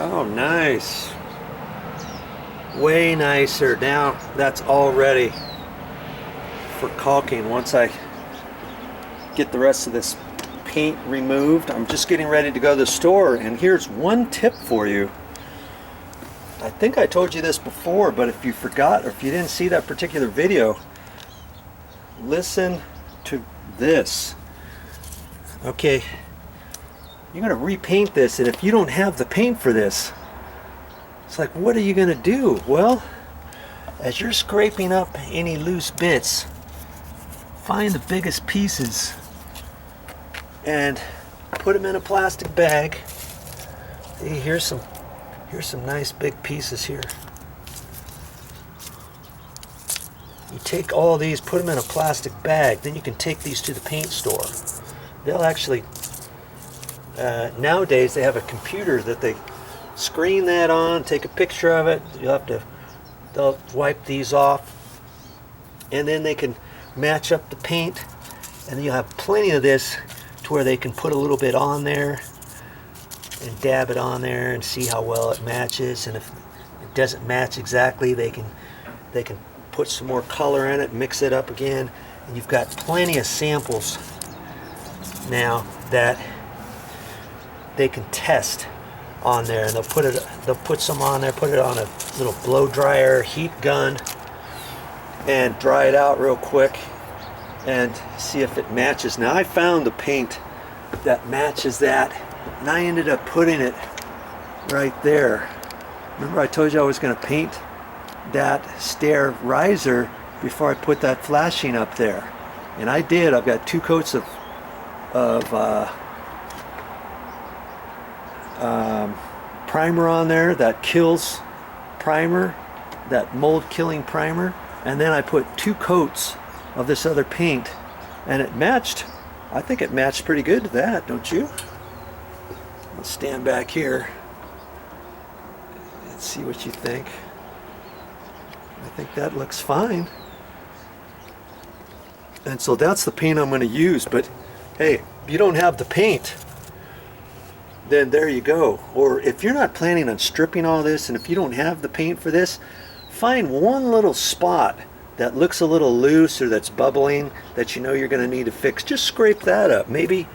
Oh, nice. Way nicer. Now that's all ready for caulking. Once I get the rest of this paint removed, I'm just getting ready to go to the store. And here's one tip for you. I think I told you this before, but if you forgot or if you didn't see that particular video, listen to this. Okay, you're going to repaint this, and if you don't have the paint for this, it's like, what are you going to do? Well, as you're scraping up any loose bits, find the biggest pieces and put them in a plastic bag. See, here's some nice big pieces here. You take all these, put them in a plastic bag, then you can take these to the paint store. They'll actually, nowadays they have a computer that they screen that on, take a picture of it. They'll wipe these off, and then they can match up the paint, and you'll have plenty of this to where they can put a little bit on there and dab it on there and see how well it matches. And if it doesn't match exactly, they can put some more color in it, mix it up again, and you've got plenty of samples now that they can test on there. And they'll put some on there, put it on a little blow dryer heat gun, and dry it out real quick and see if it matches. Now I found the paint that matches that, and I ended up putting it right there. Remember I told you I was going to paint that stair riser before I put that flashing up there, and I did. I've got 2 coats of primer on there, that kills primer, that mold killing primer, and then I put 2 coats of this other paint, and it matched. I think it matched pretty good to that, don't you? Let's stand back here and see what you think. I think that looks fine. And so that's the paint I'm going to use. But hey, if you don't have the paint, then there you go. Or if you're not planning on stripping all this, and if you don't have the paint for this, find one little spot that looks a little loose or that's bubbling that you know you're going to need to fix. Just scrape that up. Maybe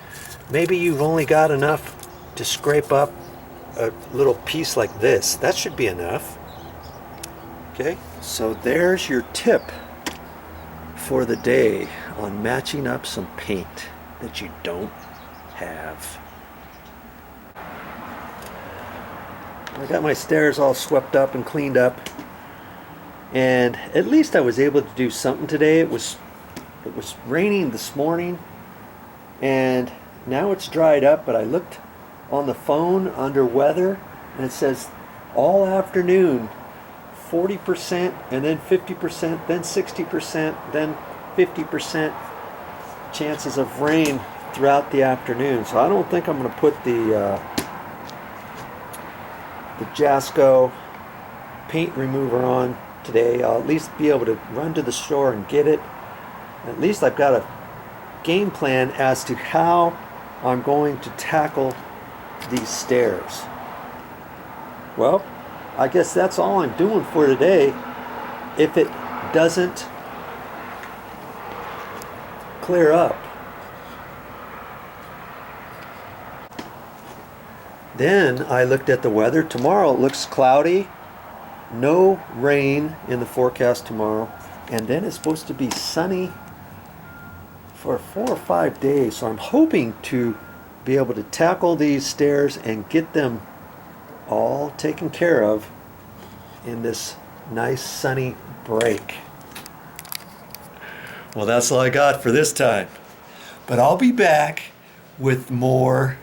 you've only got enough to scrape up a little piece like this. That should be enough. Okay, so there's your tip for the day on matching up some paint that you don't have. I got my stairs all swept up and cleaned up, and at least I was able to do something today. It was raining this morning, and now it's dried up, but I looked on the phone under weather, and it says all afternoon 40%, and then 50%, then 60%, then 50% chances of rain throughout the afternoon. So I don't think I'm going to put the Jasco paint remover on today. I'll at least be able to run to the store and get it. At least I've got a game plan as to how I'm going to tackle these stairs. Well, I guess that's all I'm doing for today. If it doesn't clear up, then I looked at the weather. Tomorrow it looks cloudy, no rain in the forecast tomorrow, and then it's supposed to be sunny for 4 or 5 days. So I'm hoping to be able to tackle these stairs and get them all taken care of in this nice sunny break. Well, that's all I got for this time, but I'll be back with more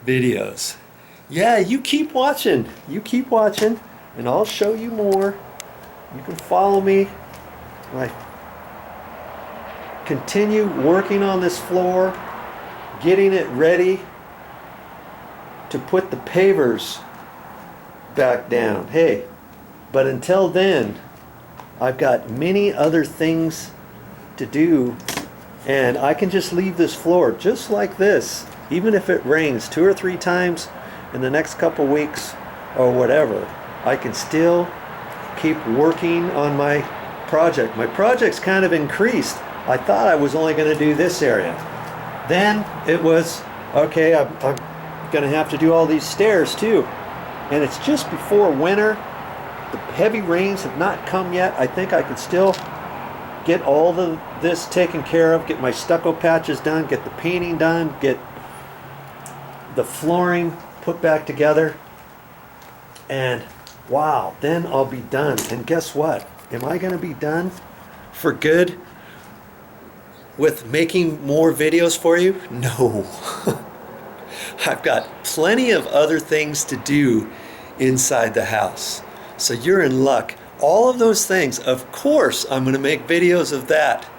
videos. Yeah, you keep watching, and I'll show you more. You can follow me when I continue working on this floor, getting it ready to put the pavers back down. Hey, but until then, I've got many other things to do, and I can just leave this floor just like this, even if it rains 2 or 3 times in the next couple weeks. or whatever, I can still keep working on my project. My project's kind of increased. I thought I was only going to do this area. Then it was, okay, I'm going to have to do all these stairs too. And it's just before winter. The heavy rains have not come yet. I think I can still get all this taken care of, get my stucco patches done, get the painting done, get the flooring put back together, and wow, then I'll be done. And guess what? Am I going to be done for good with making more videos for you? No. I've got plenty of other things to do inside the house. So you're in luck. All of those things, of course, I'm going to make videos of that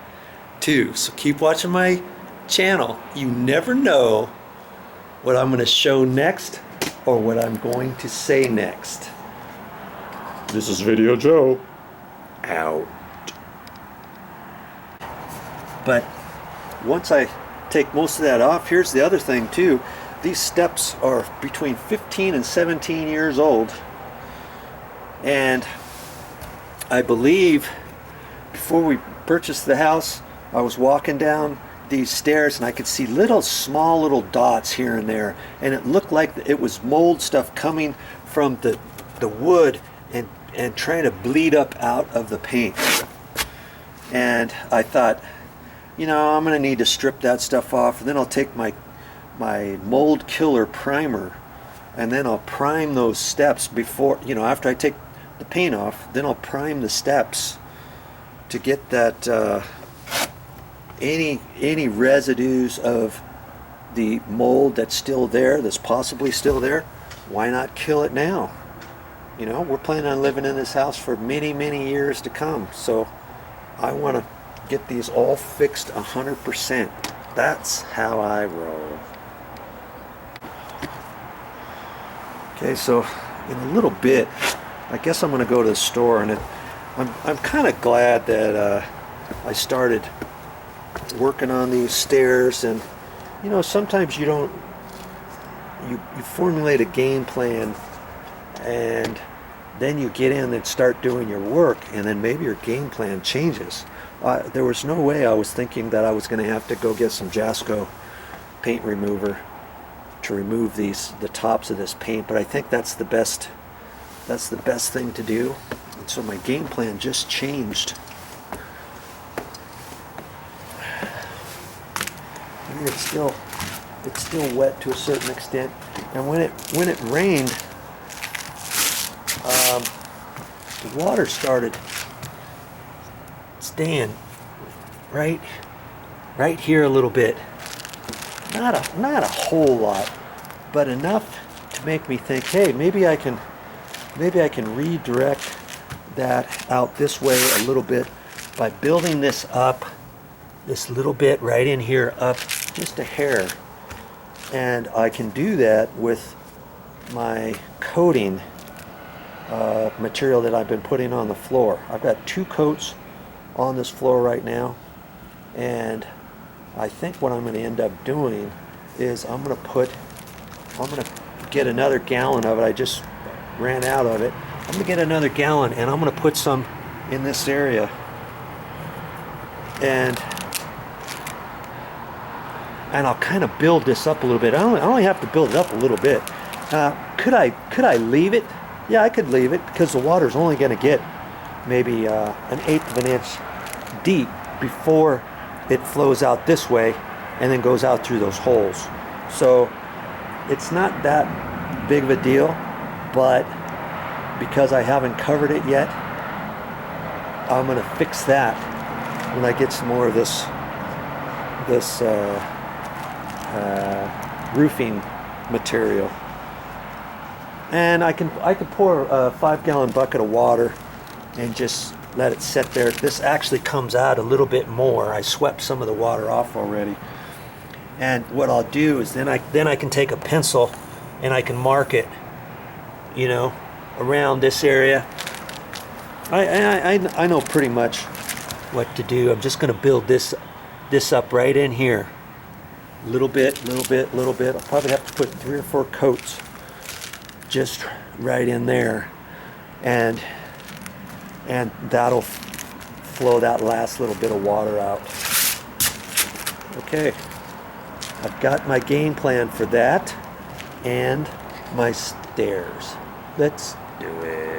too. So keep watching my channel. You never know what I'm going to show next or what I'm going to say next. This is VideoJoe out. But once I take most of that off, here's the other thing too. These steps are between 15 and 17 years old. And I believe before we purchased the house, I was walking down these stairs and I could see small little dots here and there, and it looked like it was mold stuff coming from the wood and trying to bleed up out of the paint. And I thought, you know, I'm going to need to strip that stuff off, and then I'll take my mold killer primer, and then I'll prime those steps before, you know, after I take the paint off, then I'll prime the steps to get that any residues of the mold that's still there, that's possibly still there. Why not kill it now? You know, we're planning on living in this house for many, many years to come, so I want to get these all fixed 100%. That's how I roll. Okay, so in a little bit, I guess I'm going to go to the store, and I'm kind of glad that I started working on these stairs. And you know, sometimes you formulate a game plan, and then you get in and start doing your work, and then maybe your game plan changes. There was no way I was thinking that I was going to have to go get some Jasco paint remover to remove the tops of this paint, but I think that's the best thing to do. And so my game plan just changed. I mean, it's still wet to a certain extent, and when it rained, the water started staying right here a little bit. Not a whole lot, but enough to make me think, hey, maybe I can redirect that out this way a little bit by building this up, this little bit right in here up just a hair. And I can do that with my coating material that I've been putting on the floor. I've got 2 coats on this floor right now, and I think what I'm going to end up doing is I'm going to get another gallon of it. I just ran out of it. I'm going to get another gallon, and I'm going to put some in this area, and I'll kind of build this up a little bit. I only have to build it up a little bit. Could I leave it? Yeah, I could leave it, because the water's only going to get maybe 1/8 of an inch deep before it flows out this way and then goes out through those holes. So it's not that big of a deal, but because I haven't covered it yet, I'm going to fix that when I get some more of this roofing material. And I can pour a 5-gallon bucket of water and just let it sit there. This actually comes out a little bit more. I swept some of the water off already. And what I'll do is then I can take a pencil and I can mark it, you know, around this area. I know pretty much what to do. I'm just going to build this up right in here. Little bit. I'll probably have to put 3 or 4 coats just right in there, and that'll flow that last little bit of water out. Okay, I've got my game plan for that and my stairs. Let's do it.